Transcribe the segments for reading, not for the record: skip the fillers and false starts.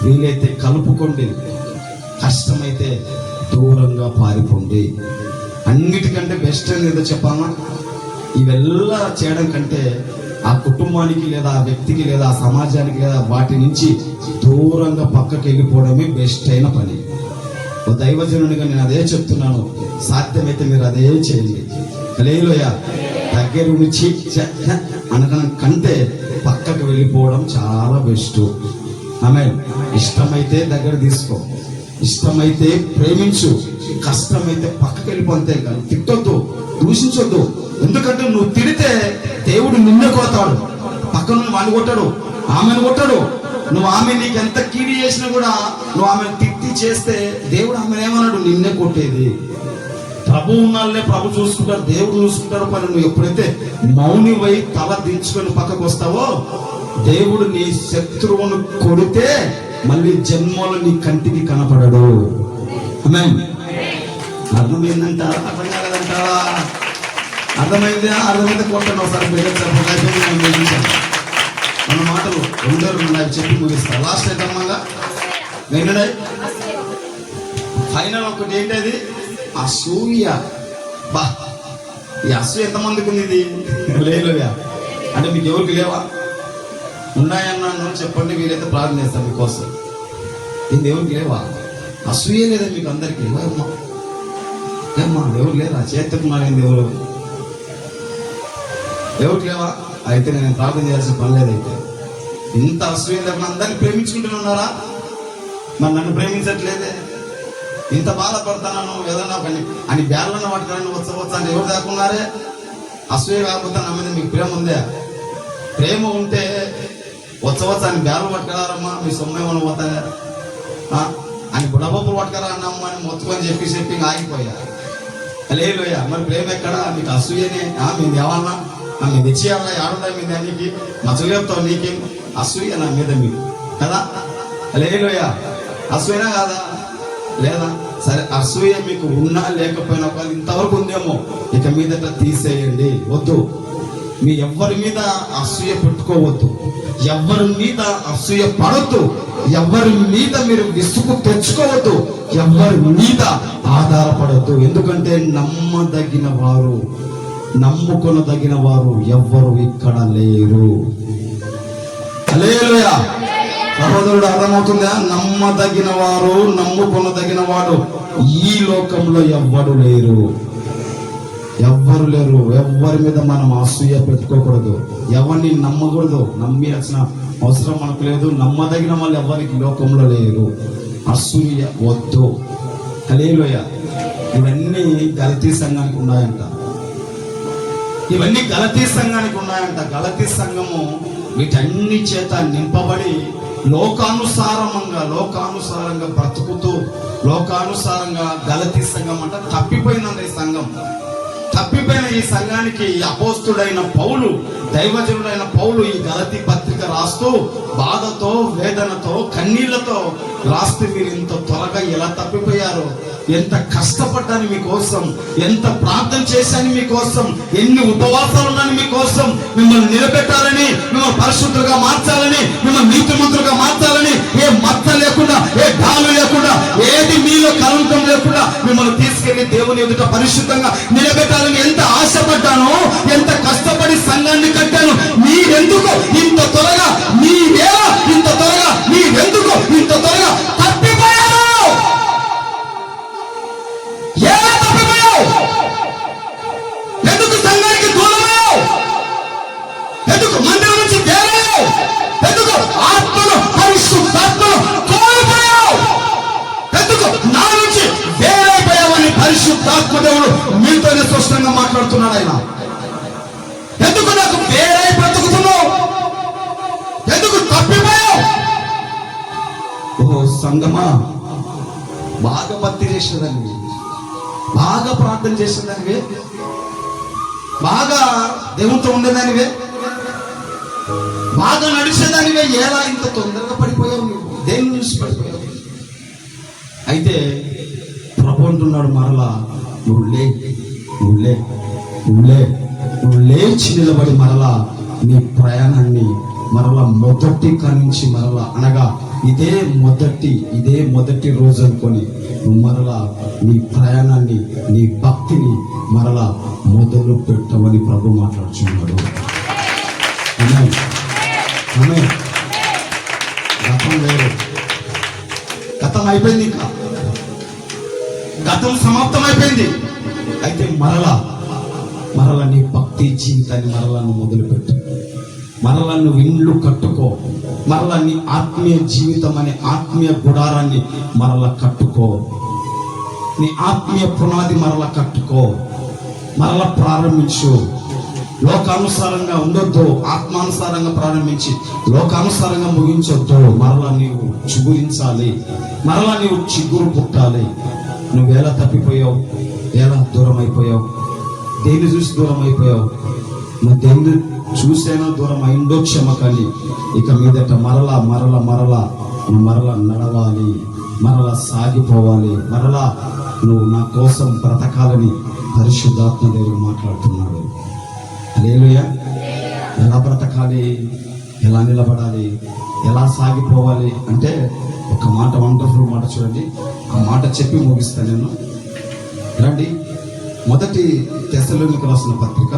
వీలైతే కలుపుకోండి, కష్టమైతే దూరంగా పారిపోండి. అన్నిటికంటే బెస్ట్ ఏదో చెప్పాలా, ఇవెల్లా చేయడం కంటే ఆ కుటుంబానికి లేదా ఆ వ్యక్తికి లేదా ఆ సమాజానికి లేదా వాటి నుంచి దూరంగా పక్కకి వెళ్ళిపోవడమే బెస్ట్ అయిన పని. ఓ దైవజనునిగా నేను అదే చెప్తున్నాను, సాధ్యమైతే మీరు అదే చేయండి. హల్లెలూయా. దగ్గర నుంచి అనడం కంటే పక్కకు వెళ్ళిపోవడం చాలా బెస్ట్. ఆమేన్. ఇష్టమైతే దగ్గర తీసుకో, ఇష్టమైతే ప్రేమించు, కష్టమైతే పక్కకి వెళ్ళిపోతే కాదు. తిట్టొద్దు, దూషించొద్దు. ఎందుకంటే నువ్వు తిడితే దేవుడు నిన్నే కొడతాడు, పక్కన వాడిని కొట్టాడు, ఆమెను కొట్టాడు. నువ్వు ఆమె నీకు ఎంత కీడి చేసినా కూడా నువ్వు ఆమెను తిట్టి చేస్తే దేవుడు ఆమెను ఏమన్నాడు, నిన్నే కొట్టేది. ప్రభు ఉన్నాళ్ళే ప్రభు చూసుకుంటారు, దేవుడు చూసుకుంటారు. మరి నువ్వు ఎప్పుడైతే మౌనివై తల దించుకొని పక్కకు వస్తావో, దేవుడు నీ శత్రువును కొడితే మళ్ళీ జన్మలో నీ కంటికి కనపడడు. ఆమేన్. అర్థమైందంటారా? అర్థం కాలేదంటారా? అర్థమైందా? అర్థమైతే కొట్టండి ఒకసారి. మన మాటలు రెండు ఉన్నాయి, చెప్పి ముగిస్తా. లాస్ట్ అయితే అమ్మగా వెంకటే ఫైనల్ ఒకటి ఏంటది, అసూయ. బా, ఈ అసూయ ఎంతమందికి ఉంది? ఇది లేలుయా. అంటే మీకు ఎవరికి లేవా? ఉన్నాయన్నాను చెప్పండి, వీలైతే ప్రార్థన చేస్తాను మీకోసం. ఇది ఎవరికి లేవా? అసూయ లేదా మీకు అందరికీ? ఏమ్మా ఎవరు లేరా? చేతుకున్నారేంది ఎవరు? ఎవరికి లేవా? అయితే నేను ప్రార్థన చేయాల్సిన పని లేదైతే. ఇంత అసూయ లేకుండా అందరినీ ప్రేమించుకుంటున్నారా? మరి నన్ను ప్రేమించట్లేదే. ఇంత బాధపడతాను ఏదన్నా అని బ్యాలన్న పట్టుకొని వచ్చవచ్చు అంటే ఎవరు దాకున్నారే? అసూయ కాకపోతే నా మీద మీకు ప్రేమ ఉందే? ప్రేమ ఉంటే వచ్చవచ్చు అని బ్యాలు పట్టుకెళ్ళారమ్మా, మీ సొమ్మ ఏమన్నా పోతాయా అని బుడబొప్పులు పట్టుకరా అన్నమ్మా అని మొత్తుకొని చెప్పి ఆగిపోయా. లేలోయా. మరి ప్రేమ ఎక్కడా? మీకు అసూయనే. మీది ఏమన్నా మీ తెచ్చేయాలా? ఆడుందా మీద నీకు మచ్చలు చెప్తావు, నీకేం అసూయ నా మీద మీకు కదా? లేలోయా. అసూయనా కాదా? లేదా? సరే, అసూయ మీకు ఉన్నా లేకపోయినా కానీ ఇంతవరకు ఉందేమో, ఇక మీదట తీసేయండి. వద్దు, మీ ఎవరి మీద అసూయ పెట్టుకోవద్దు, ఎవరి మీద అసూయ పడద్దు, ఎవరి మీద మీరు విసుగు తెచ్చుకోవద్దు, ఎవరి మీద ఆధారపడద్దు. ఎందుకంటే నమ్మదగిన వారు, నమ్ముకొనదగిన వారు ఎవ్వరు ఇక్కడ లేరు. హల్లెలూయా. సహోదరుడు అర్థమవుతుందా? నమ్మదగిన వారు, నమ్ముకొనదగిన వాడు ఈ లోకంలో ఎవ్వరు లేరు. ఎవ్వరి మీద మనం అసూయ పెట్టుకోకూడదు, ఎవరిని నమ్మకూడదు. నమ్మాల్సిన అవసరం మనకు లేదు. నమ్మదగిన వాళ్ళు ఎవరికి లోకంలో లేరు. అసూయ వద్దు. హల్లెలూయా. ఇవన్నీ గలతీ సంఘానికి ఉన్నాయంట. గలతీ సంఘము వీటన్ని చేత నింపబడి లోకానుసారంగా బ్రతుకుతూ, లోకానుసారంగా గలతీ సంఘం అంట తప్పిపోయిందంట. ఈ సంఘం తప్పిపోయిన ఈ సంఘానికి అపోస్తుడైన పౌలు, దైవజనుడైన పౌలు ఈ గలతీ పత్రిక రాస్తూ బాధతో, వేదనతో, కన్నీళ్లతో రాస్తూ మీరు ఇంత త్వరగా ఎలా తప్పిపోయారో, ఎంత కష్టపడ్డాను మీకోసం, ఎంత ప్రార్థన చేశాను మీకోసం, ఎన్ని ఉపవాసాలు ఉన్నాను మీకోసం, మిమ్మల్ని నిలబెట్టాలని, మిమ్మల్ని పరిశుద్ధులుగా మార్చాలని, మిమ్మల్ని నీతిమంతులుగా మార్చాలని, ఏ మచ్చ లేకుండా, ఏ డాలు లేకుండా, ఏది మీలో కలంకం లేకుండా మిమ్మల్ని తీసుకెళ్లి దేవుని ఎదుట పరిశుద్ధంగా నిలబెట్టాలని ఎంత ఆశపడ్డానో, ఎంత కష్టపడి సంఘాన్ని కట్టాను. మీరెందుకు ఇంత త్వరగా, మీరెందుకు ఇంత త్వరగా తప్పిపోయారు? ఎలా తప్పిపోయావు? ఎందుకు సంఘానికి దూరమయ్యావు? ఎందుకు మందిరం నుంచి వేరయ్యావు? ఎందుకు ఆత్మను, పరిశుద్ధాత్మను కోల్పోయావు? ఎందుకు నా నుంచి వేరైపోయావని పరిశుద్ధాత్మ దేవుడు మీతోనే స్పష్టంగా మాట్లాడుతున్నాడు. ఆయన ఎందుకు నాకు వేరై బ్రతుకుతున్నావు? ఎందుకు తప్పిపోయావు? ఓ సంగమా, బాగా భక్తి చేసేదానివి, బాగా ప్రార్థన చేసేదానివే, బాగా దేవునితో ఉండేదానివే, బాగా నడిచేదానివే. ఎలా ఇంత తొందరగా పడిపోయావు? నువ్వు దేని నుంచి పడిపోయావు? అయితే ప్రభు అంటున్నాడు, మరలా నువ్వు లేచి నిలబడి మరలా నీ ప్రయాణాన్ని మరలా మొదటి నుంచి మరలా అనగా ఇదే మొదటి రోజు అనుకొని నువ్వు మరలా నీ ప్రయాణాన్ని, నీ భక్తిని మరలా మొదలు పెట్టమని ప్రభు మాట్లాడుచున్నాడు. గతం లేదు, గతం అయిపోయింది, ఇంకా గతం సమాప్తం అయిపోయింది. అయితే మరలా నీ భక్తి జీవితాన్ని మరలా నువ్వు మొదలుపెట్టు. మరలా నువ్వు ఇండ్లు కట్టుకో. మరలా నీ ఆత్మీయ జీవితం అనే ఆత్మీయ గుడారాన్ని మరలా కట్టుకో. నీ ఆత్మీయ పునాది మరలా కట్టుకో. మరలా ప్రారంభించు. లోకానుసారంగా ఉండొద్దు, ఆత్మానుసారంగా ప్రారంభించి లోకానుసారంగా ముగించొద్దు. మరలా నీవు చిగురించాలి, మరలా నీవు చిగురు పుట్టాలి. నువ్వు ఎలా తప్పిపోయావు, ఎలా దూరం అయిపోయావు, దేన్ని చూసి దూరం అయిపోయావు? నువ్వు దేన్ని చూసేనా దూరం అయిండొచ్చేమో, కానీ ఇక మీదట మరలా నువ్వు మరలా నడవాలి, మరలా సాగిపోవాలి, మరలా నువ్వు నా కోసం బ్రతకాలని పరిశుద్ధాత్మ దేవుడు మాట్లాడుతున్నాడు. హల్లెలూయా. ఎలా బ్రతకాలి, ఎలా నిలబడాలి, ఎలా సాగిపోవాలి అంటే ఒక మాట, వండర్ఫుల్ మాట చూడండి. ఆ మాట చెప్పి ముగిస్తాను నేను. రండి, మొదటి తెస్సలోనికీయులకు రాసిన పత్రిక,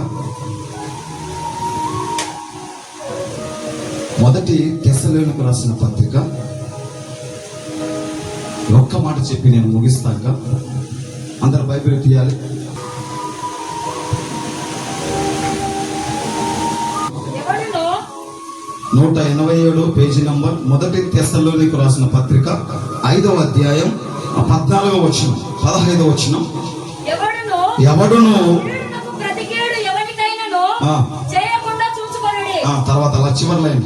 మొదటి తెస్సలోనికీయులకు రాసిన పత్రిక. ఒక్క మాట చెప్పి నేను ముగిస్తాక అందరు బైబిల్ తీయాలి. నూట 87 పేజీ నంబర్, మొదటి తెస్సలోనికీయులకు రాసిన పత్రిక 5వ అధ్యాయం 14వ వచనం, 15వ వచనం. ఎవడును తర్వాత అలా చివరి లైన్,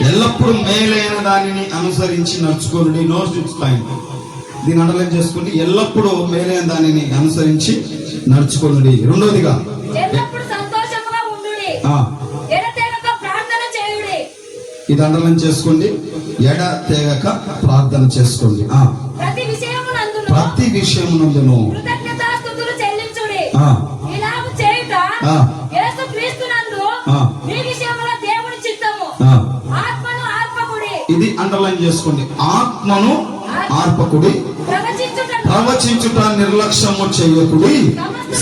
ఎల్లప్పుడు మేలైన దానిని అనుసరించి నడుచుకోండి. నోట్ చూసుకోండి, దీన్ని అండర్లైన్ చేసుకోండి. ఎల్లప్పుడూ మేలైన దానిని అనుసరించి నడుచుకోండి. రెండోదిగా ఇది అండర్లైన్ చేసుకోండి. ఎడతెగక ప్రార్థన చేసుకోండి. ప్రతి విషయమునందును ఇది అండర్లైన్ చేసుకోండి. ఆత్మను ఆర్పకుడి, ప్రవచించుట నిర్లక్ష్యము చేయకుడి,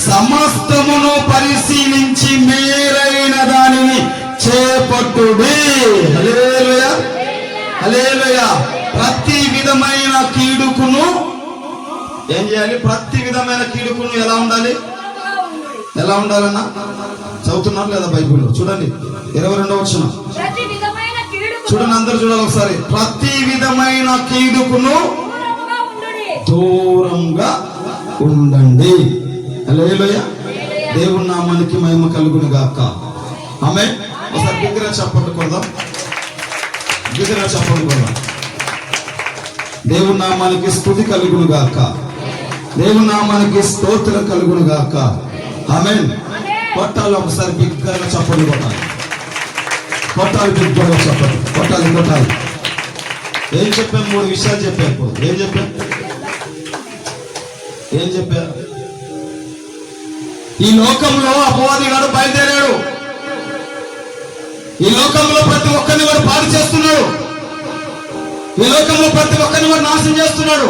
సమస్తమును పరిశీలించి మేలైన దానిని చేపట్టుడి. హల్లెలూయా, హల్లెలూయా. ప్రతి విధమైన కీడుకును ఏం చేయాలి? ప్రతి విధమైన కీడుకును ఎలా ఉండాలి? ఎలా ఉండాలన్నా చదువుతున్నారు లేదా బైబిల్లో? చూడండి 22వ వచనం చూడండి, అందరూ చూడాలి ఒకసారి. ప్రతి విధమైన కీడుకును దూరంగా ఉండండి. హల్లెలూయా. దేవుని నామానికి మహిమ కలుగును గాక. ఆమేన్. ఒకసారి బిగ్గరగా చప్పట్లు కొడదాం, బిగ్గరగా చప్పట్లు కొడదాం. దేవుని నామానికి స్తుతి కలుగును గాక, దేవుని నామానికి స్తోత్రం కలుగును గాక. ఆమేన్. కొట్టాలి, ఒకసారి బిగ్గరగా చప్పట్లు కొట్టాలి, కొట్టాలి, బిగ్గరగా చప్పట్లు కొట్టాలి. ఏం చెప్పాను? 3 విషయాలు చెప్పాను. ఏం చెప్పారు? ఈ లోకంలో అపవాది గారు బయలుదేరాడు. ఈ లోకంలో ప్రతి ఒక్కరిని వాడు పాడు చేస్తున్నాడు. ఈ లోకంలో ప్రతి ఒక్కరిని వాడు నాశనం చేస్తున్నాడు.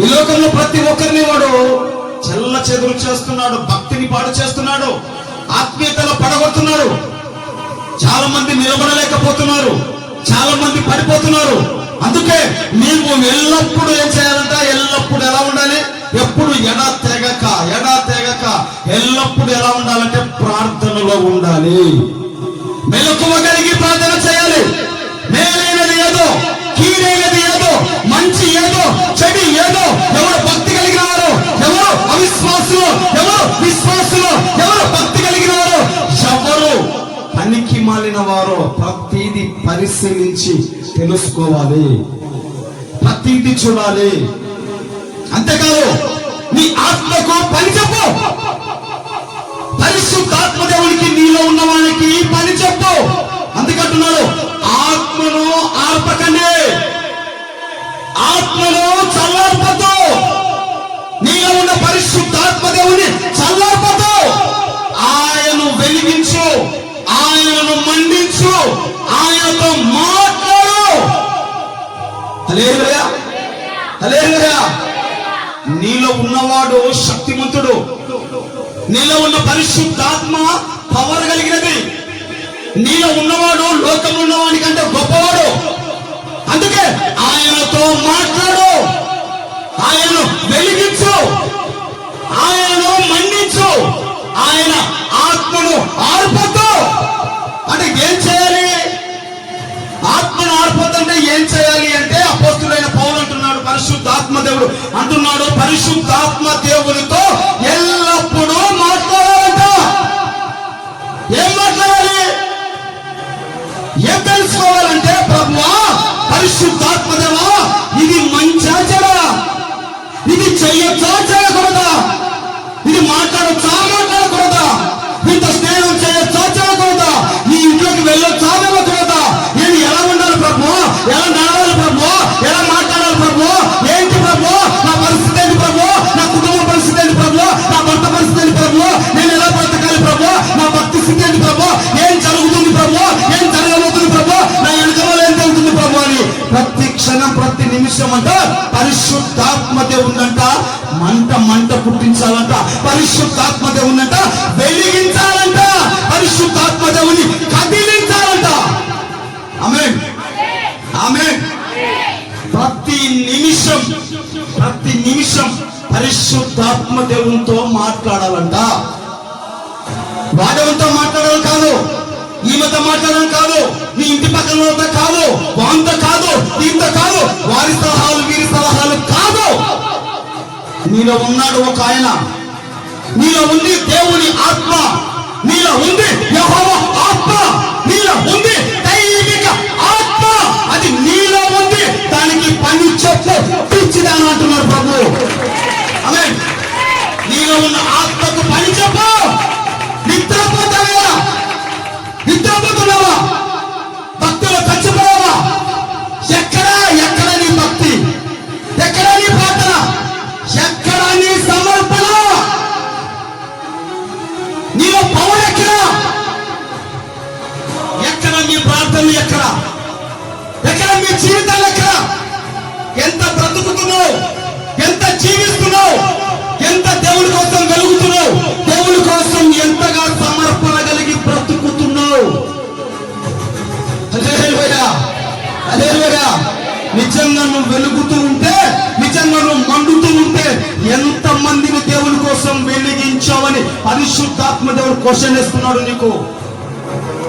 ఈ లోకంలో ప్రతి ఒక్కరిని వాడు చెల్ల చెదురు చేస్తున్నాడు, భక్తిని పాడు చేస్తున్నాడు, ఆత్మీయతలో పడగొడుతున్నాడు. చాలా మంది నిలబడలేకపోతున్నారు, చాలా మంది పడిపోతున్నారు. అందుకే నీవు ఎల్లప్పుడూ ఏం చేయాలంట? ఎల్లప్పుడు ఎలా ఉండాలి? ఎప్పుడు ఎడతెగక ఎల్లప్పుడు ఎలా ఉండాలంటే ప్రార్థనలో ఉండాలి. మెలకువ కలిగి ప్రార్థన చేయాలి. మేలైనది ఏదో, కీడైనది ఏదో, మంచి ఏదో, చెడు ఏదో, ఎవరు భక్తి కలిగిన వారు, ఎవరు అవిశ్వాసులు, ఎవరు విశ్వాసులు, ఎవరు భక్తి కలిగిన వారు, ఎవరు పనికి మాలిన వారు, ప్రతిదీ పరిశీలించి తెలుసుకోవాలి, ప్రతిదీ చూడాలి. అంతేకాదు నీ ఆత్మకు పని చెప్పు. పరిశుద్ధాత్మ దేవునికి నీలో ఉన్నవానికి పని చెప్పు. అందుకంటున్నాడు, ఆత్మను ఆర్పకండి, ఆత్మను చల్లార్పదు. నీలో ఉన్న పరిశుద్ధాత్మ దేవుని చల్లార్పదు. ఆయనను వెలిగించు, ఆయనను మండి ఆయనతో మాట్లాడు. హల్లెలూయా, హల్లెలూయా. నీలో ఉన్నవాడు శక్తిమంతుడు, నీలో ఉన్న పరిశుద్ధాత్మ పవర్ కలిగినది, నీలో ఉన్నవాడు లోకంలో ఉన్నవాడి కంటే గొప్పవాడు. అందుకే ఆయనతో మాట్లాడు, ఆయనను వెలిగించు, ఆయనను మన్నించు, ఆయన ఆత్మను ఆర్పొద్దు. అంటే ఏం చేయాలి? ఆత్మను ఆర్పొద్దంటే ఏం చేయాలి అంటే అపోస్తులైన పౌలు అంటున్నాడు, పరిశుద్ధాత్మ దేవుడు అంటున్నాడు, పరిశుద్ధాత్మ దేవునితో ఎల్లప్పుడూ మాట్లాడాలంట. ఏం మాట్లాడాలి? ఏం తెలుసుకోవాలంటే, ప్రభువా పరిశుద్ధాత్మ దేవా, ఇది మంచా చెడా, ఇది చెయ్యొచ్చా చేయకూడదా, ఇది మాట్లాడొచ్చా మాట్లాడకూడదా, ఇంత స్నేహం చేయొచ్చా చేయకూడదా, ఈ ఇంట్లోకి వెళ్ళొచ్చా వెళ్ళకూడదా, నేను ఎలా ఉండాలి ప్రభు, ఎలా నడవాలి ప్రభు, ఎలా మాట్లాడాలి ప్రభు, ఏంటి ప్రభు నా పరిస్థితి ఏంటి ప్రభు, నా కుటుంబ పరిస్థితి ఏంటి ప్రభు, నా భర్త పరిస్థితి ఏంటి ప్రభు, నేను ఎలా బ్రతకాలి ప్రభు, నా భక్తి స్థితి ఏంటి ప్రభు, ఏం జరుగుతుంది ప్రభు, ఏం జరగబోతుంది ప్రభు, నా వెనుకలో ఏం జరుగుతుంది ప్రభు అని ప్రతి క్షణం ప్రతి నిమిషం అంట పరిశుద్ధాత్మ దేవునంట మంట పుట్టించాలంట, పరిశుద్ధాత్మ దేవునంట వెలిగించాలంట, పరిశుద్ధాత్మ దేవుని కదిలించాలంట. ఆమేన్, ఆమేన్. ప్రతి నిమిషం పరిశుద్ధాత్మ దేవునితో మాట్లాడాలంట. వాడవంతో మాట్లాడాలి కాదు, ఈమెతో మాట్లాడడం కాదు, నీ ఇంటి పక్కన కాదు, వాంత కాదు, దీంతో కాదు, వారి సలహాలు వీరి సలహాలు కాదు. నీలో ఉన్నాడు ఒక ఆయన, నీలో ఉంది దేవుని ఆత్మ, నీలో ఉంది యెహోవా ఆత్మ, నీలో ఉంది దైవిక ఆత్మ, అది నీలో ఉంది. దానికి పని చెప్పు పిచ్చిదాని అంటున్నారు ప్రభు. ఆమేన్. నీలో ఉన్న ఆత్మకు పని చెప్పు. నిద్రపోతావా? నిద్రపోతున్నావా? భక్తులు చచ్చిపోయావా? ఎక్కడ నీ భక్తి, ఎక్కడ నీ ప్రార్థన, ఎక్కడ నీ సమర్పణ, నీలో పవర్ ఎక్కడ నీ ప్రార్థనలు, ఎక్కడ నీ జీవితాలు, ఎంత బ్రతుకుతున్నావు, ఎంత జీవిస్తున్నావు, ఎంత దేవుడి కోసం వెలుగుతున్నావు, దేవుడి కోసం ఎంతగా సమర్పణ కలిగి బ్రతుకుతున్నావు. హల్లెలూయా, హల్లెలూయా. నిజంగా నువ్వు వెలుగుతూ ఉంటే, నిజంగా నువ్వు మండుతూ ఉంటే, ఎంత మందిని దేవుని కోసం వెలిగించావని పరిశుద్ధాత్మ దేవుడు క్వశ్చన్ వేస్తున్నాడు నీకు,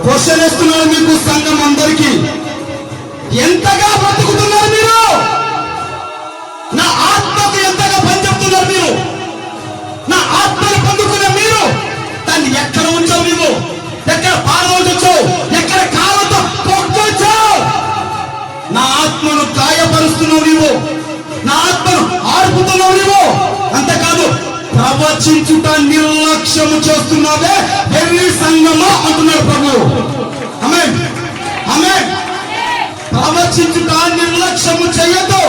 క్వశ్చన్ వేస్తున్నాడు మీకు. సంఘం అందరికీ ఎంతగా బ్రతుకుతున్నారు మీరు? నా ఆత్మకు ఎంతగా పని చెప్తున్నారు మీరు? నా ఆత్మను పొందుకున్న మీరు దాన్ని ఎక్కడ ఉంచావు? నీవు ఎక్కడ పాల్గొంటావు? ఎక్కడ కాలంతో పొక్కొచ్చావు? నా ఆత్మను గాయపరుస్తున్నావు నీవు, నా ఆత్మను ఆర్పుతున్నావు నీవు. అంతేకాదు ప్రవచించుట నిర్లక్ష్యము చేస్తున్నావే వెర్రి సంగమా అంటున్నాడు ప్రభు. ఆమేన్, ఆమేన్. ప్రవచించుట నిర్లక్ష్యము చేయొద్దు.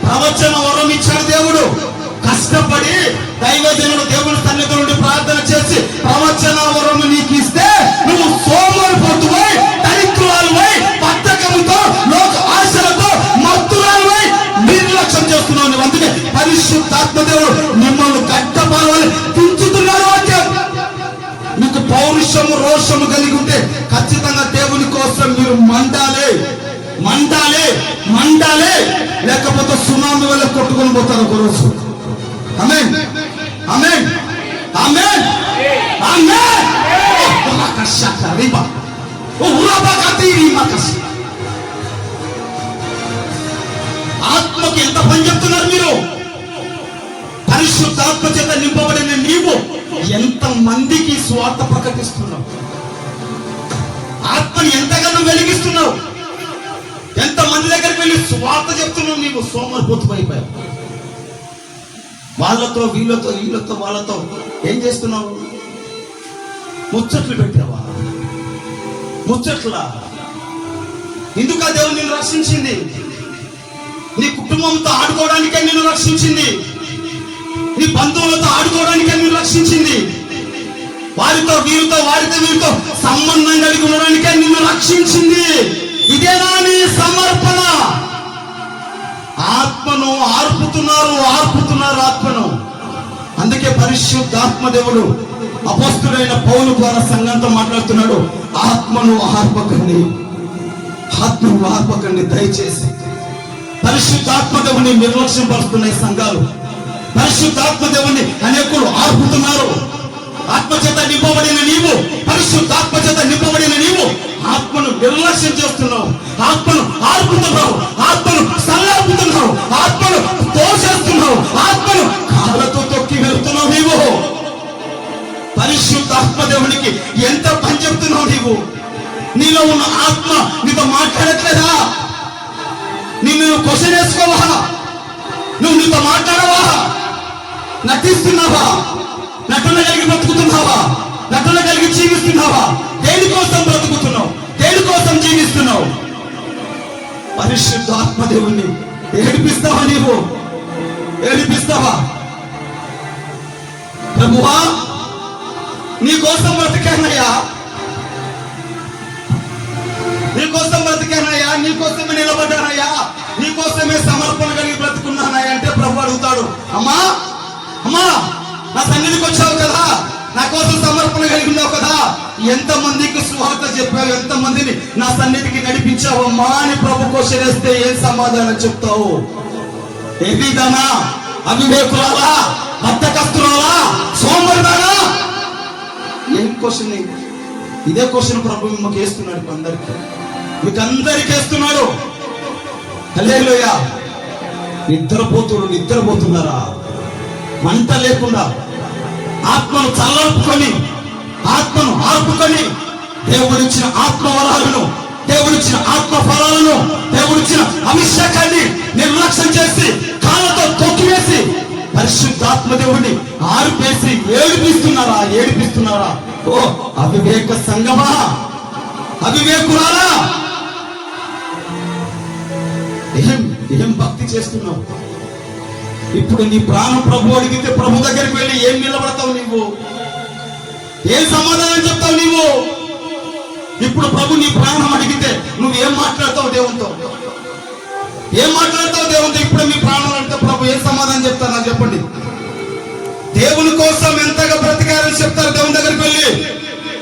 ప్రవచన వరం ఇచ్చాడు దేవుడు. కష్టపడి దైవజనుడు దేవుని సన్నిధి నుండి ప్రార్థన చేసి ప్రవచన వరం నీకు ఇస్తే నువ్వు సోమరిపోతువై, దరిద్రురాలువై, బద్ధకముతో, లోక ఆశలతో మత్తురాలువై నిర్లక్ష్యం చేస్తున్నావు నువ్వు. అందుకే పరిశుద్ధాత్మ దేవుడు మిమ్మల్ని గడ్డపాలని దించుతున్నాడు అంటే మీకు పౌరుషము రోషము కలిగి ఉంటే ఖచ్చితంగా దేవుని కోసం మీరు మండాలి, లేకపోతే సునామీ వల్ల కొట్టుకొని పోతారు ఒకరోజు. ఆమేన్, ఆమేన్, ఆమేన్, ఆమేన్. ఆత్మకి ఎంత పని చెప్తున్నారు మీరు? పరిశుద్ధాత్మ చేత నింపబడిన నీవు ఎంత మందికి స్వార్థ ప్రకటిస్తున్నావు? ఆత్మని ఎంతగానో వెలిగిస్తున్నావు? ఎంత మంది దగ్గరికి వెళ్ళి స్వార్థ చెప్తున్నావు? నీవు సోమరిపోతువైపోయావు. వాళ్ళతో వీళ్ళతో వాళ్ళతో ఏం చేస్తున్నావు? ముచ్చట్లు పెట్టావా? ముచ్చట్లా? ఎందుకు ఆ దేవుడు నిన్ను రక్షించింది? నీ కుటుంబంతో ఆడుకోవడానికే నిన్ను రక్షించింది, నీ బంధువులతో ఆడుకోవడానికే నిన్ను రక్షించింది. వారితో వీరితో సంబంధం కలిగి ఉండడానికే నిన్ను రక్షించింది. ఇదేనా నీ సమర్పణ? ఆత్మను ఆర్పుతున్నారు ఆత్మను. అందుకే పరిశుద్ధాత్మ దేవుడు అపోస్తుడైన పౌలు ద్వారా సంఘంతో మాట్లాడుతున్నాడు. ఆత్మను ఆర్పకండి దయచేసి. పరిశుద్ధాత్మ దేవుని నిర్లక్ష్యం పరుస్తున్నాయి సంఘాలు. పరిశుద్ధాత్మ దేవుని అనేకులు ఆర్పుతున్నారు. ఆత్మచేత నింపబడిన నీవు, పరిశుద్ధాత్మ చేత నింపబడిన నీవు ఆత్మను నిర్లక్ష్యం చేస్తున్నావు, ఆత్మను ఆర్పుతున్నావు, ఆత్మను సల్లాపుతున్నావు, ఆత్మను తోసేస్తున్నావు, ఆత్మను కాళ్ళతో తొక్కి వెళ్తున్నావు. నీవు పరిశుద్ధాత్మ దేవునికి ఎంత పని చెప్తున్నావు? నీలో ఉన్న ఆత్మ నీతో మాట్లాడట్లేదా? నిన్ను క్వశ్చన్ వేసుకోవా? నువ్వు నీతో మాట్లాడవా? నటిస్తున్నావా? నటన కలిగి బ్రతుకుతున్నావా? నటన కలిగి జీవిస్తున్నావా? దేనికోసం బ్రతుకుతున్నావు? దేనికోసం జీవిస్తున్నావు? పరిశుద్ధాత్మ దేవుణ్ణి ఏడిపిస్తావా? నీవు ఏడిపిస్తావా? ప్రభువా, నీకోసం బ్రతికానయ్యా, నీకోసమే నిలబడ్డానయ్యా, నీకోసమే సమర్పణ కలిగి బ్రతుకున్నానయ్యా అంటే ప్రభు అడుగుతాడు, అమ్మా నా సన్నిధికి వచ్చావు కదా, నా కోసం సమర్పణ కలిగి ఉన్నావు కదా, ఎంతమందికి సువార్త చెప్పావు, ఎంతమందిని నా సన్నిధికి నడిపించావు అమ్మా అని ప్రభు క్వశ్చన్ వేస్తే ఏం సమాధానం చెప్తావు? ఏదైనా అవివేకురాలా, బద్ధకస్తురాలా, సోమరిదానా? ఏం క్వశ్చన్? ఇదే క్వశ్చన్ ప్రభు మీకు వేస్తున్నాడు. మీకు అందరికి వేస్తున్నాడు. హల్లెలూయా. నిద్రపోతున్నారా? మంట లేకుండా ఆత్మను చల్లార్పుకొని, ఆత్మను ఆర్పుకొని, దేవుడిచ్చిన ఆత్మ వరాలను, దేవుడిచ్చిన ఆత్మ ఫలాలను, దేవుడిచ్చిన అభిషేకాన్ని నిర్లక్ష్యం చేసి కాళ్ళతో తొక్కివేసి పరిశుద్ధాత్మ దేవుడిని ఆర్పేసి ఏడిపిస్తున్నారా? ఓ అవివేక సంగమా, అవివేకురాలా, ఏం భక్తి చేస్తున్నావు? ఇప్పుడు నీ ప్రాణం ప్రభు అడిగితే ప్రభు దగ్గరికి వెళ్ళి ఏం నిలబడతావు? నీవు ఏం సమాధానం చెప్తావు? నీవు ఇప్పుడు ప్రభు నీ ప్రాణం అడిగితే నువ్వేం మాట్లాడతావు దేవునితో? ఏం మాట్లాడతావు దేవునితో? ఇప్పుడు నీ ప్రాణం అడిగితే ప్రభు ఏం సమాధానం చెప్తారు? నాకు చెప్పండి. దేవుని కోసం ఎంతగా బ్రతికారని చెప్తారు దేవుని దగ్గరికి వెళ్ళి.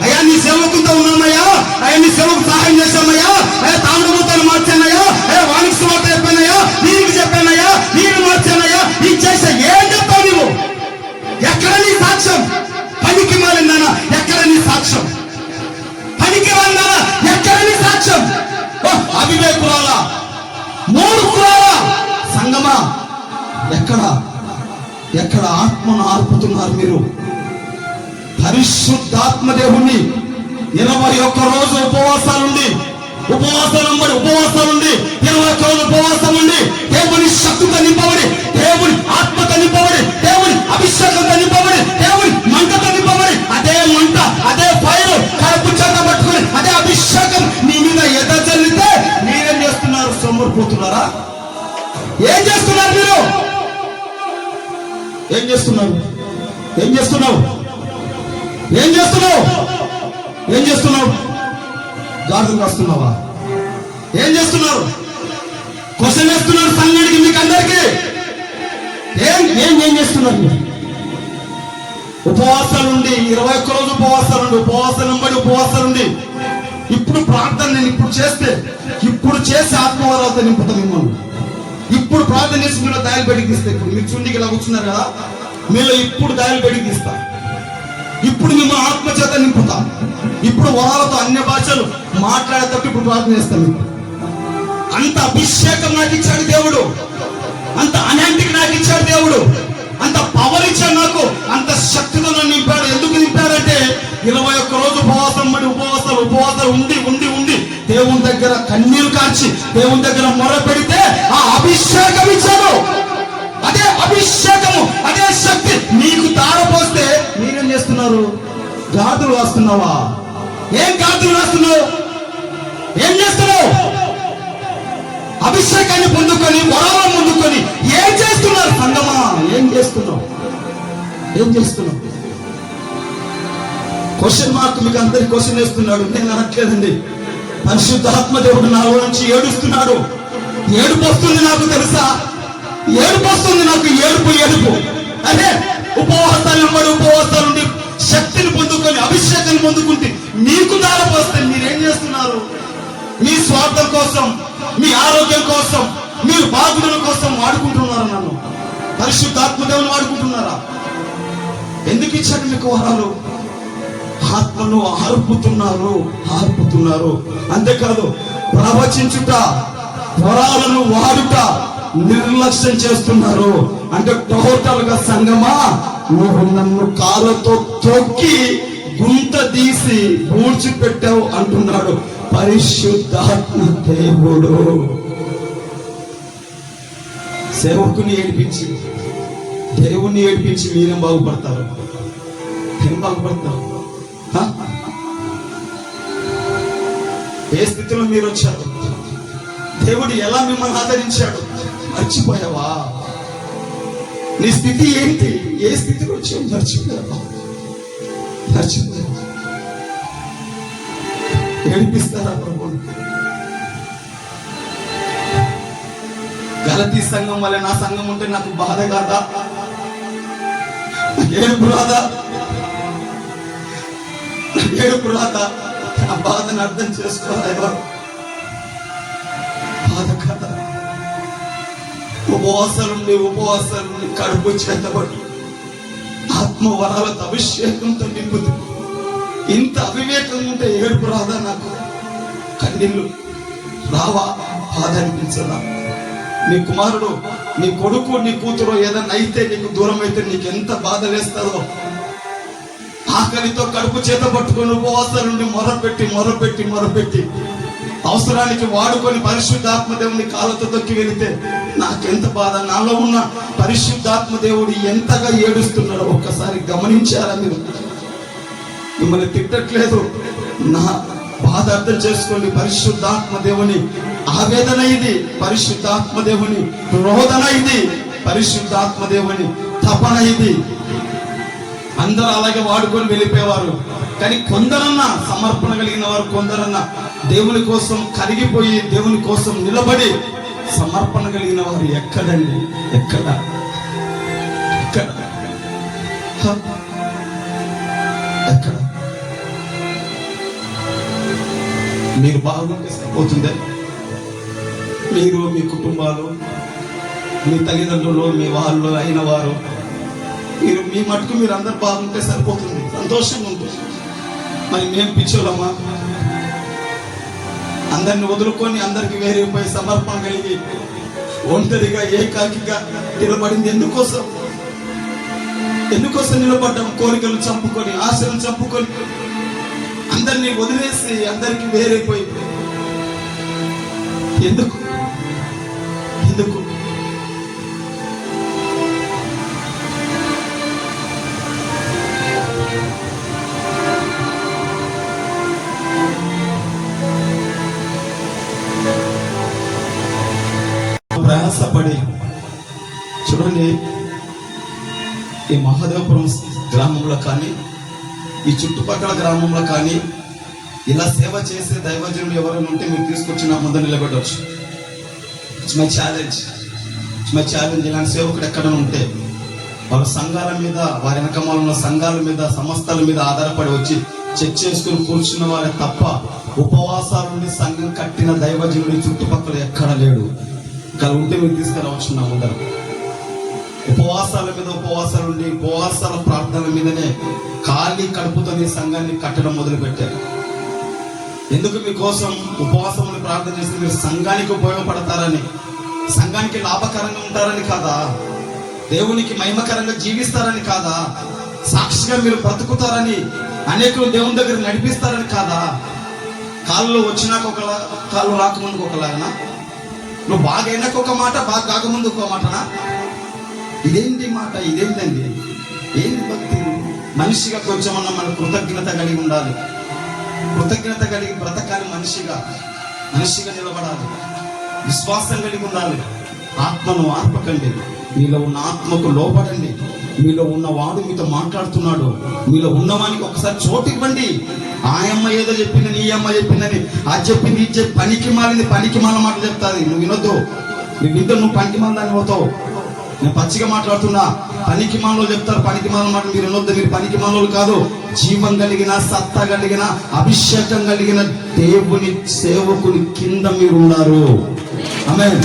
అయ్యా నీ సేవకులతో ఉన్నామయ్యా, అయ్యా నీ సేవకు సహాయం చేశామయ్యా, అయ్యా తాండూతాను మార్చానయ్యా, అయ్యా వానికి సువార్త చెప్పానయ్యా, నీకు చెప్పానయ్యా, నీకు మార్చానయ్యా, నీకు చేసా. ఏం చెప్తావు నీవు? ఎక్కడ నీ సాక్ష్యం? పనికి మారిందానా? ఎక్కడ నీ సాక్ష్యం? పనికి మారిందానా? ఎక్కడ నీ సాక్ష్యం? అవివేకురాలా, మూర్ఖురాలా, సంగమా, ఎక్కడ ఆత్మను ఆర్పుతున్నారు మీరు? పరిశుద్ధాత్మ దేవుణ్ణి 21 రోజు ఉపవాసాలుండి 21 రోజు ఉపవాసాలుండి దేవుని శక్తితో నింపబడి, దేవుని ఆత్మతో నింపబడి, దేవుని అభిషేకంతో నింపబడి, దేవుని మంటతో నింపబడి, అదే మంట, అదే ఫైర్ కడుపు చేత పట్టుకుని అదే అభిషేకం నీ మీద ఎదజల్లితే మీరేం చేస్తున్నారు? సొమ్మరిపోతున్నారా? ఏం చేస్తున్నారు మీరు? ఏం చేస్తున్నావు? గాడులు కాస్తున్నావా? ఏం చేస్తున్నారు? క్వశ్చన్ వేస్తున్నారు సంఘానికి, మీకు అందరికి. ఏం చేస్తున్నారు? ఉపవాసాలుండి 21 రోజు ఉపవాసాలుండి ఇప్పుడు ప్రార్థన నేను ఇప్పుడు చేసి ఆత్మవరాలతో నింపుతా మిమ్మల్ని. ఇప్పుడు ప్రార్థన చేసి మీలో దాయలు బయటికి తీస్తా. ఇప్పుడు మీరు చుండికి ఇలా కూర్చున్నారు కదా, మీలో ఇప్పుడు దాయలు బయటికి తీస్తా. ఇప్పుడు మేము ఆత్మ చేత నింపుతాం. ఇప్పుడు వరాలతో అన్య భాషలు మాట్లాడేటప్పుడు ఇప్పుడు ప్రార్థన చేస్తాం. అంత అభిషేకం నాకు ఇచ్చాడు దేవుడు, అంత అనాంటికి నాకు ఇచ్చాడు దేవుడు, అంత పవర్ ఇచ్చాడు నాకు, అంత శక్తితో నన్ను నింపాడు. ఎందుకు నింపాడంటే 21 రోజు ఉపవాసాలు ఉండి దేవుని దగ్గర కన్నీరు కార్చి దేవుని దగ్గర మొర పెడితే ఆ అభిషేకం ఇచ్చాడు. అదే అభిషేకము, అదే శక్తి మీకు తారపోస్తే మీరేం చేస్తున్నారు? గాదులు రాస్తున్నావా? ఏం గాదులు రాస్తున్నావు? ఏం చేస్తున్నావు? అభిషేకాన్ని పొందుకొని, వరాలను పొందుకొని ఏం చేస్తున్నారు సంగమా? ఏం చేస్తున్నావు? క్వశ్చన్ మార్క్ మీకు అందరికి క్వశ్చన్ వేస్తున్నాడు. నేను అనట్లేదండి. పరిశుద్ధాత్మ దేవుడు నాలో నుంచి ఏడుస్తున్నాడు. ఏడుపు వస్తుంది నాకు తెలుసా, ఏడుపు వస్తుంది నాకు, ఏడుపు. అదే ఉపవాసాలు నుండి శక్తిని పొందుకొని అభిషేకాన్ని పొందుకుంటే మీకు దారిపోస్తే మీరేం చేస్తున్నారు? మీ స్వార్థం కోసం, మీ ఆరోగ్యం కోసం, మీరు బాగుల కోసం వాడుకుంటున్నారు. నన్ను పరిశుద్ధాత్మ దేవుని వాడుకుంటున్నారా? ఎందుకు ఇచ్చాడు మీకు వరాలు? ఆత్మను ఆర్పుతున్నారు. అంతేకాదు, ప్రవచించుట, వరాలను వాడుట నిర్లక్ష్యం చేస్తున్నారు. అంటే టోటల్ గా సంగమా, నువ్వు నన్ను కాళ్ళతో తొక్కి గుంత తీసి పూడ్చిపెట్టావు అంటున్నాడు పరిశుద్ధాత్మ దేవుడు. సేవకుని ఏడిపించి, దేవుణ్ణి ఏడిపించి మీరేం బాగుపడతారు? ఏం బాగుపడతారు? ఏ స్థితిలో మీరు వచ్చారు? దేవుడు ఎలా మిమ్మల్ని ఆదరించాడు మర్చిపోయావా? నీ స్థితి ఏంటి? ఏ స్థితిలో వచ్చావు మర్చిపోయావా? ఏడిపిస్తారా ప్రభువుని? గలతీ సంఘం వల్ల నా సంఘం ఉంటే నాకు బాధ కాదా? ఏడుపు రాదా? నా బాధను అర్థం చేసుకోరా? బాధ కదా? ఉపవాసాలు కడుపు చేతబడి ఆత్మ వరాలతో అభిషేకంతో నింపుతుంది. ఇంత అవివేకం ఉంటే ఏడుపు రాదా? నాకు కన్నీళ్ళు రావా? బాధ అనిపించదా? నీ కుమారుడు, నీ కొడుకు, నీ కూతురు ఏదన్నా అయితే, నీకు దూరం అయితే నీకు ఎంత బాధ వేస్తుందో. ఆకలితో కడుపు చేత పట్టుకొని ఉపవాసాల నుండి మొరపెట్టి అవసరానికి వాడుకొని పరిశుద్ధాత్మ దేవుని కాళ్ళతో తొక్కి వెళితే నాకెంత బాధ. నాలో ఉన్న పరిశుద్ధాత్మ దేవుడు ఎంతగా ఏడుస్తున్నాడో ఒక్కసారి గమనించారా మీరు? మిమ్మల్ని తిట్టట్లేదు, నా బాధ అర్థం చేసుకోండి. పరిశుద్ధాత్మ దేవుని ఆవేదన ఇది, పరిశుద్ధాత్మ దేవుని రోదన ఇది, పరిశుద్ధాత్మ దేవుని తపన ఇది. అందరూ అలాగే వాడుకొని వెళ్ళిపోయేవారు. కానీ కొందరన్నా సమర్పణ కలిగిన వారు, కొందరన్నా దేవుని కోసం కరిగిపోయి దేవుని కోసం నిలబడి సమర్పణ కలిగిన వారు ఎక్కడండి? ఎక్కడ? మీరు బాగుంటే సరిపోతుందే. మీరు, మీ కుటుంబాలు, మీ తల్లిదండ్రులు, మీ వాళ్ళు అయిన వారు, మీరు మీ మటుకు మీరు అందరు బాగుంటే సరిపోతుంది, సంతోషంగా ఉంటుంది. మరి మేము పిచ్చోలమ్మా? అందరిని వదులుకొని అందరికి వేరైపోయి సమర్పణ కలిగి ఒంటరిగా ఏకాకిగా నిలబడింది ఎందుకోసం నిలబడ్డాం? కోరికలు చంపుకొని, ఆశలు చంపుకొని, అందరినీ వదిలేసి అందరికి వేరైపోయి ఎందుకు? ప్రయాసపడి చూడండి, ఈ మహాదేవపురం గ్రామంలో కానీ, ఈ చుట్టుపక్కల గ్రామంలో కానీ ఇలా సేవ చేసే దైవజనులు ఎవరైనా ఉంటే మీరు తీసుకొచ్చి నా ముందు నిలబెట్టవచ్చు. It's my challenge. ఇలాంటి సేవకుడు ఎక్కడైనా ఉంటే వాళ్ళ సంఘాల మీద, వారి వెనకమాల ఉన్న సంఘాల మీద, సంస్థల మీద ఆధారపడి వచ్చి చెక్ చేసుకుని కూర్చున్న వారే తప్ప ఉపవాసాల నుండి సంఘం కట్టిన దైవజనుడి చుట్టుపక్కల ఎక్కడ లేడు. ఇక్కడ ఉంటే మీరు తీసుకురావచ్చు నా ముందర. ఉపవాసాల నుండి, ఉపవాసాల ప్రార్థనల మీదనే ఖాళీ కడుపుతో ఈ సంఘాన్ని కట్టడం మొదలు పెట్టారు. ఎందుకు? మీకోసం ఉపవాసం ప్రార్థన చేస్తే మీరు సంఘానికి ఉపయోగపడతారని, సంఘానికి లాభకరంగా ఉంటారని కాదా? దేవునికి మహిమకరంగా జీవిస్తారని కాదా? సాక్షిగా మీరు బ్రతుకుతారని, అనేకులు దేవుని దగ్గర నడిపిస్తారని కాదా? కాళ్ళు వచ్చినాక ఒకలా, కాళ్ళు రాకముందుకు ఒకలాగనా? నువ్వు బాగా అయినాక ఒక మాట, బాగా కాకముందు ఒక మాటనా? ఇదేంటి మాట? ఇదేంటండి? ఏంటి భక్తి? మనిషిగా కొంచెమన్నా మన కృతజ్ఞత కలిగి ఉండాలి. కృతజ్ఞత కలిగి బ్రతకాలి. మనిషిగా నిలబడాలి. విశ్వాసం కలిగి ఉండాలి. ఆత్మను ఆర్పకండి. మీలో ఉన్న ఆత్మకు లోపడండి. మీలో ఉన్నవాడు మీతో మాట్లాడుతున్నాడు. మీలో ఉన్నవానికి ఒకసారి చోటు ఇవ్వండి. ఆ అమ్మ ఏదో చెప్పిందని, ఈ అమ్మ చెప్పిందని, అది చెప్పింది ఇది చెప్పి పనికి మాల మాట చెప్తాది. నువ్వు వినొద్దు. నువ్వు వింటే నువ్వు పనికి మాల దాన్ని పోతావు. నేను పచ్చిగా మాట్లాడుతున్నా. పనికి మాలలో చెప్తారు, పనికి మాల మాట మీరు వినొద్దు. మీరు పనికి మాలలు కాదు. జీవం కలిగిన, సత్తా కలిగిన, అభిషేకం కలిగిన దేవుని సేవకుని కింద మీరు ఉన్నారు. ఆమేన్,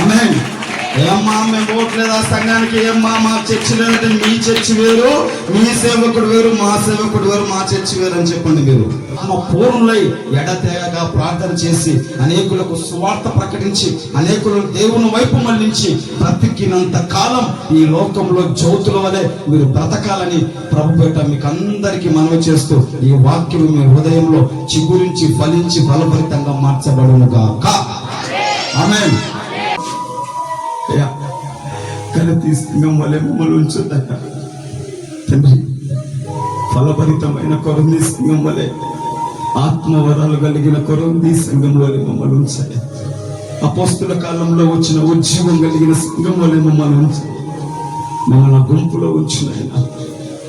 ఆమేన్. ఏమ్మా మేము పోవట్లేదు ఆ సంఘానికి, ఏమ్మా మా చర్చి లేదంటే మీ చర్చి వేరు, మీ సేవకుడు వేరు, మా సేవకుడు వేరు, మా చర్చి వేరు అని చెప్పండి. మీరు ఆమె పూర్ణులై ఎడతెగక ప్రార్థన చేసి అనేకులకు సువార్త ప్రకటించి అనేకులను దేవుని వైపు మళ్లించి బ్రతికినంత కాలం ఈ లోకంలో జ్యోతుల వలె మీరు బ్రతకాలని ప్రభుపేట మీకు అందరికీ మనవి చేస్తూ ఈ వాక్యం మీ హృదయంలో చిగురించి ఫలించి బలభరితంగా మార్చబడునుగాక. ఆమేన్. కలతీ సంఘం వలె మమ్మల్ని ఉంచుదయ్యా తండ్రి. ఫలభరితమైన కొరంది సంఘం వలె, ఆత్మవరాలు కలిగిన కొరంది సంఘం వలె మమ్మల్ని ఉంచాయి. అపోస్తుల కాలంలో వచ్చిన ఉజ్జీవం కలిగిన సంఘం వలె మమ్మల్ని ఉంచాయి. మమ్మల్ని గుంపులో ఉంచినాయన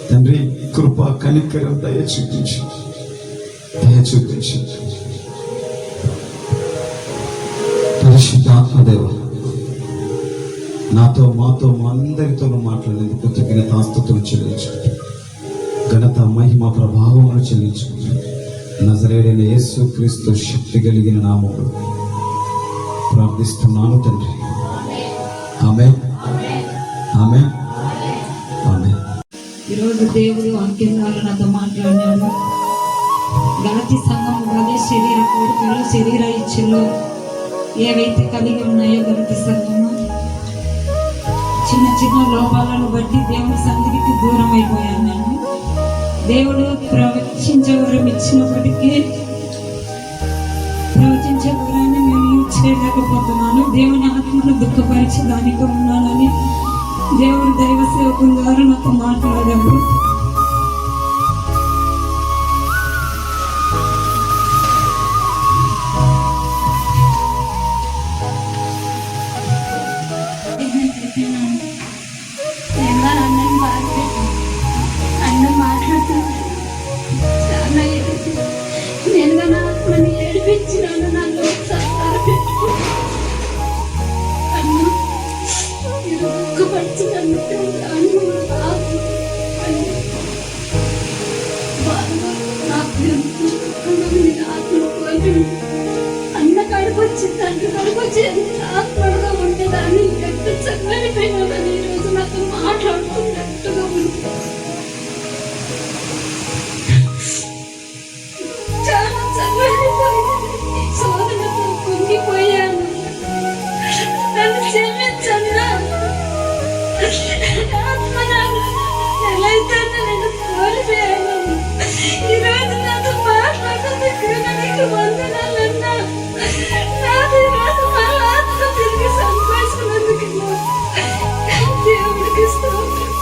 తండ్రి. కృప కనికరం దయ చూపించు. పరిశుద్ధాత్మదేవ నాతో మాతో మా అందరితో మాట్లాడేందుకు కృతజ్ఞతాస్తుతులు చెల్లించు. ఘనత మహిమ ప్రభావములు చెల్లించు. నజరేయుడైన యేసు క్రీస్తు శక్తి కలిగిన నామములో ప్రార్థిస్తున్నాను తండ్రి. ఆమేన్, ఆమేన్, ఆమేన్. ఈరోజు దేవుడు వాక్యం ద్వారా నాతో మాట్లాడినాడు. గలతీ సంఘం వలె శరీర కోరికలు, శరీర ఇచ్చలు ఏవైతే కలిగి ఉన్నాయో గలతీ సంఘము చిన్న చిన్న లోపాలను బట్టి దేవుని సన్నిధికి దూరం అయిపోయాను. నేను దేవుడు ప్రవచించే వరం ఇచ్చినప్పటికీ ప్రవచించే వరాన్ని నేను యూజ్ చేయలేకపోతున్నాను. దేవుని ఆత్మను దుఃఖపరిచి దానితో ఉన్నానని దేవుడు దైవ సేవకుల ద్వారా నాతో మాట్లాడాడు. అన్నం మాట్లాడుతున్నాను. చాలా నేను నన్ను ఏడిపించినాను. నన్ను దుఃఖపరిచి నన్ను అన్న కడుపు వచ్చి తండ్రి కడుపు వచ్చి ఆత్మడుగా ఉండేదాన్ని ఎంత చల్లనిపోయినాదని ఈరోజు నాతో మాట్లాడుతున్నట్టుగా ఉంది. చాలా చల్లనిపోయింది. శోధనతో కుంగిపోయాను. నన్ను క్షమించన్నా. ఆత్మ ఎలా అయితే నేను కోల్పోయాను. ఈరోజు నాతో మాట్లాడుతున్నట్టు నీకు వందనాలన్నా. నాది ఈరోజు మా ఆత్మ తిరిగి సంపాదించినందుకు దేవుడికి స్తోత్రం.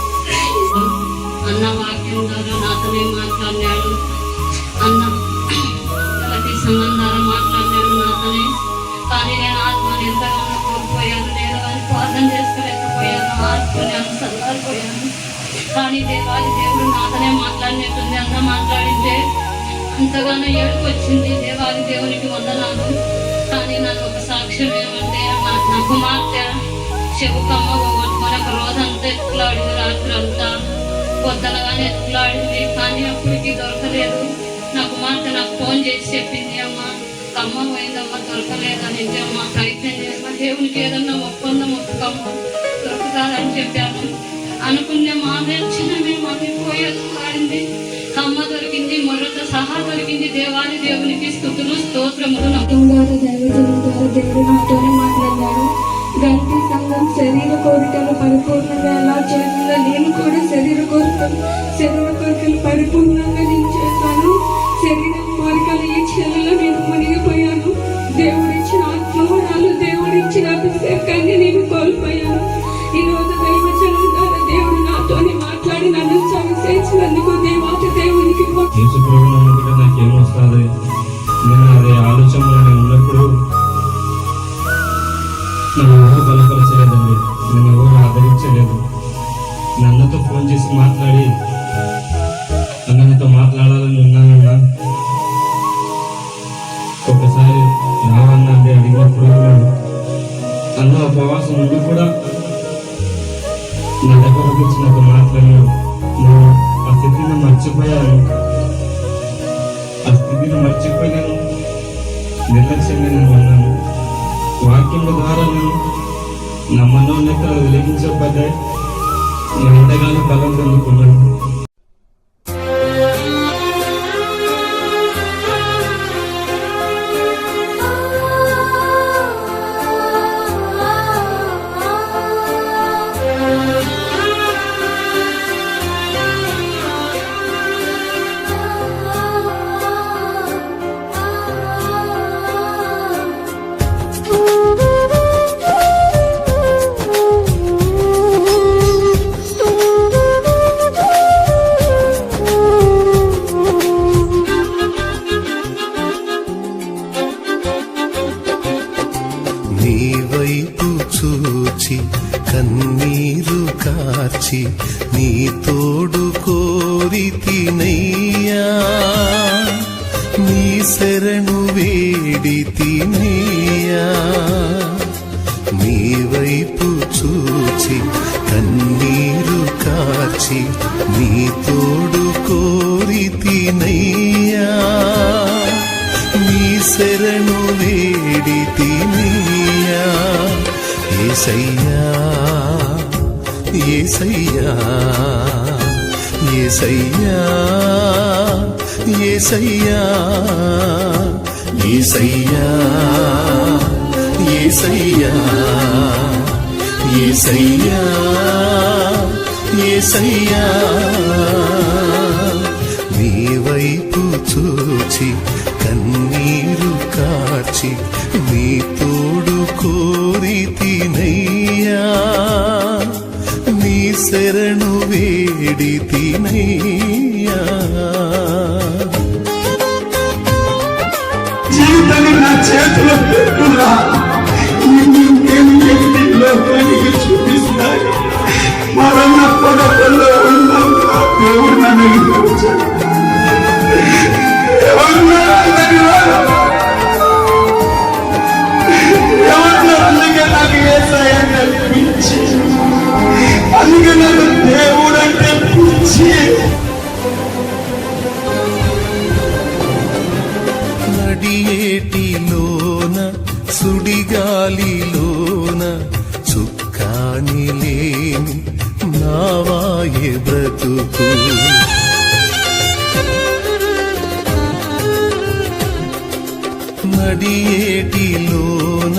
అన్న వాక్యం ద్వారా నాతోనే మాట్లాడినాడు. అన్న గలతీ సంఘం ద్వారా మాట్లాడినాడు నాతోనే. కానీ నేను ఆత్మని ఎంతగానో కోల్పోయాను. నేను కానీ ప్రార్థన చేసుకోలేకపోయాను. ఆత్మని చల్లారిపోయాను. కానీ దేవాది దేవుడు నాతోనే మాట్లాడినట్టుంది. అన్న మాట్లాడింటే అంతగానో ఏడుపు వచ్చింది. దేవాది దేవునికి వందనాలు. కానీ నాకు ఒక సాక్ష్యం ఏమంటే, నా కుమార్తె చెవుకమ్మ పోగొట్టుకొని ఒక రోజంతా ఎత్తులాడింది. రాత్రి అంతా పొద్దునగానే ఎత్తులాడింది. కానీ అప్పటికి దొరకలేదు. నా కుమార్తె నాకు ఫోన్ చేసి చెప్పింది, అమ్మ కమ్మ పోయిందమ్మ, దొరకలేదని. అమ్మ ప్రయత్నం చేయమ్మ, దేవునికి ఏదన్నా ఒప్పందం ఒప్పుకమ్మ దొరుకుతాదని చెప్పాను. అనుకునే మాదే చిన్నమే మగ్గిపోయి ఎత్తులాడింది. కమ్మ దొరికింది, మొర్రతో సహా దొరికింది. దేవాది దేవునికి స్తుతులు స్తోత్రములు. దేవుడు నాతోనే మాట్లాడాడు. గలతీ సంఘం శరీర కోరికలు పరిపూర్ణంగా ఎలా చేయాలో నేను కూడా శరీర కోరికలు పరిపూర్ణంగా నేను చేశాను. శరీరం కోరికలు ఈ చెల్లలో నేను మునిగిపోయాను. దేవుడిచ్చిన ఆత్మవరాలు, దేవుడిచ్చిన అభిషేకాన్ని నేను కోల్పోయాను. ఈ రోజు దైవజనుల ద్వారా దేవుడు నాతోనే మాట్లాడి నన్ను చేసినందుకు దేవాతి దేవునికి నాకేమొస్తుంది. నేను అదే ఆలోచనలో నేను ఉన్నప్పుడు నన్ను ఎవరు బలపరచలేదండి. నేను ఎవరు ఆదరించలేదు. అన్నతో ఫోన్ చేసి మాట్లాడి అన్నతో మాట్లాడాలని ఉన్నానన్నా. ఒకసారి రావన్నా అంటే అడిగినప్పుడు అన్న ఉపవాసం ఉండి కూడా నా దగ్గరకు వచ్చిన ఒక మాటలను నేను ఆ స్థితిని మర్చిపోయాను. ఆ స్థితిని మర్చిపోయి నేను నిర్లక్ష్యంగా నేను ఉన్నాను. వాక్యం ద్వారా నేను నా మనోన్నతలు వెలిగించబడ్డాయి. నేను ఎంతగానో బలం పొందుకున్నాను. నీ వైపు చూచి కన్నీరు కార్చి నీ తోడు కోరితినయ్యా, నీ శరణు వేడితినయ్యా. నీ వైపు చూచి కన్నీరు కార్చి నీ తోడు కోరితినయ్యా, నీ శరణు వేడితినయ్యా. యేసయ్యా యేసయ్యా యేసయ్యా యేసయ్యా యేసయ్యా యేసయ్యా యేసయ్యా యేసయ్యా. నీ వైపు చూచి కన్నీరు కార్చి నీ తోడు కోరితినయ్యా, నీ శరణు వేడితినయ్యా. జీవితాన్ని నా చేతిలో పెట్టురా, ఇంకేమి ఎన్ని లోకానికి చూపిస్తాను. మరణ పొడవల్లో ఉన్నాక దేవుడు నన్ను విడిపించాడు. అందుకే నాకు యేసయ్య కల్పించి, అందుకే నాకు దేవుడు అంటే పిచ్చి. నడియేటిలోన సుడిగాలిలోన చుక్కాని లేని నావాయే బ్రతుకు, నడియేటిలోన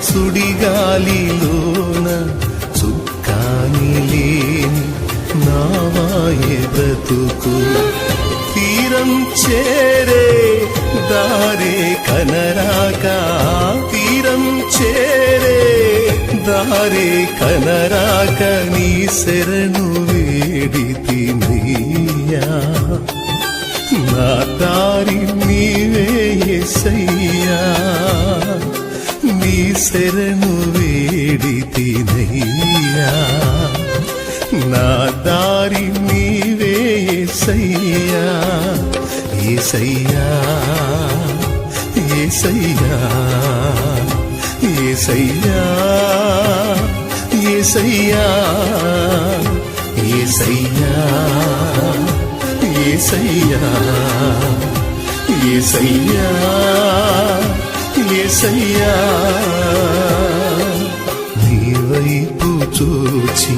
సుడిగాలిలోన చుక్కాని లేని నావాయే బ్రతుకు. తీరం చేరే దారే కనరాక, తీరం చేరే దారే కనరాక నీ శరణు వేడితినయ్యా, నా దారి నీవే యేసయ్యా, నీ శరణు వేడితినయ్యా, నా దారి నీవే యేసయ్యా. యేసయ్యా యేసయ్యా యేసయ్యా యేసయ్యా యేసయ్యా యేసయ్యా యేసయ్యా యేసయ్యా. నీ వైపు చూచి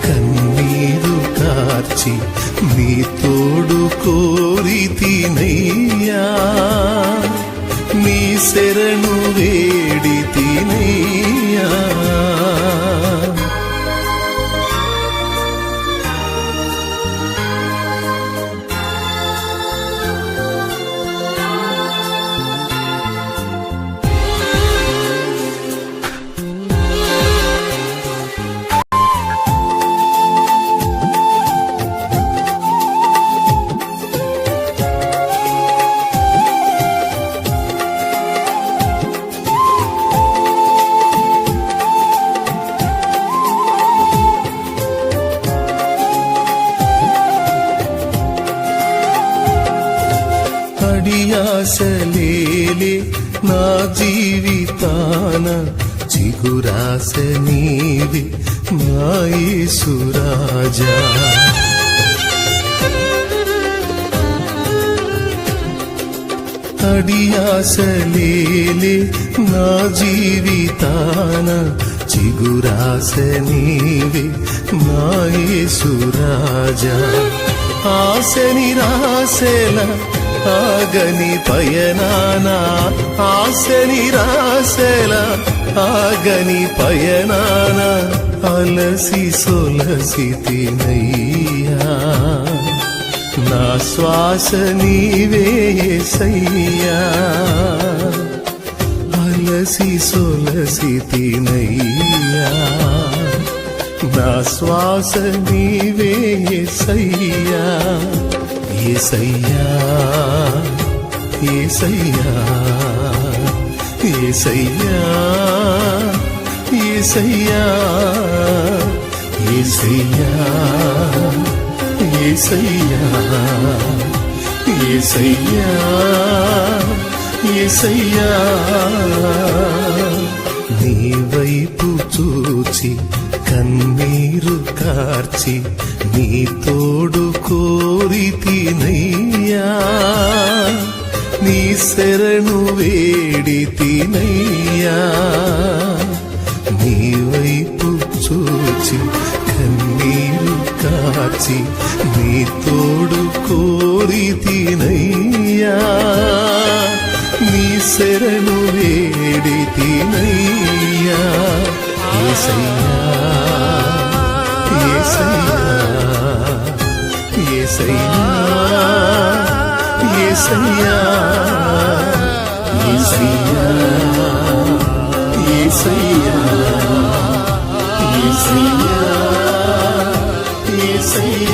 కన్నీరు కార్చి నీ తోడు కోరితినయ్యా, నీ శరణు వేడితినయ్యా. నా జీవితాన చిగురాస నీవే నా యేసు రాజా. అడియాసలేలే నా జీవితాన చిగురాస నీవే నా యేసు రాజా. ఆశ నిరాశల ఆగని పయనాన, ఆశ నిరాశల ఆగని పయనాన అలసి సొలసితినయ్యా. నా శ్వాస నీవే యేసయ్యా, అలసి సొలసితినయ్యా. నా శ్వాస నీవే యేసయ్యా. యేసయ్యా యేసయ్యా యేసయ్యా యేసయ్యా యేసయ్యా యేసయ్యా యేసయ్యా యేసయ్యా. నీ వైపు చూచి కన్నీరు కార్చి నీ తోడు కోరితినయ్యా. నీ శరణు వేడితినయ్యా. నీ వైపు చూచి కన్నీరు కార్చి నీ తోడు కోరితినయ్యా. నీ శరణు వేడితినయ్యా. యేసయ్యా యేసయ్యా యేసయ్యా యేసయ్యా యేసయ్యా యేసయ్యా యేసయ్యా యేసయ్యా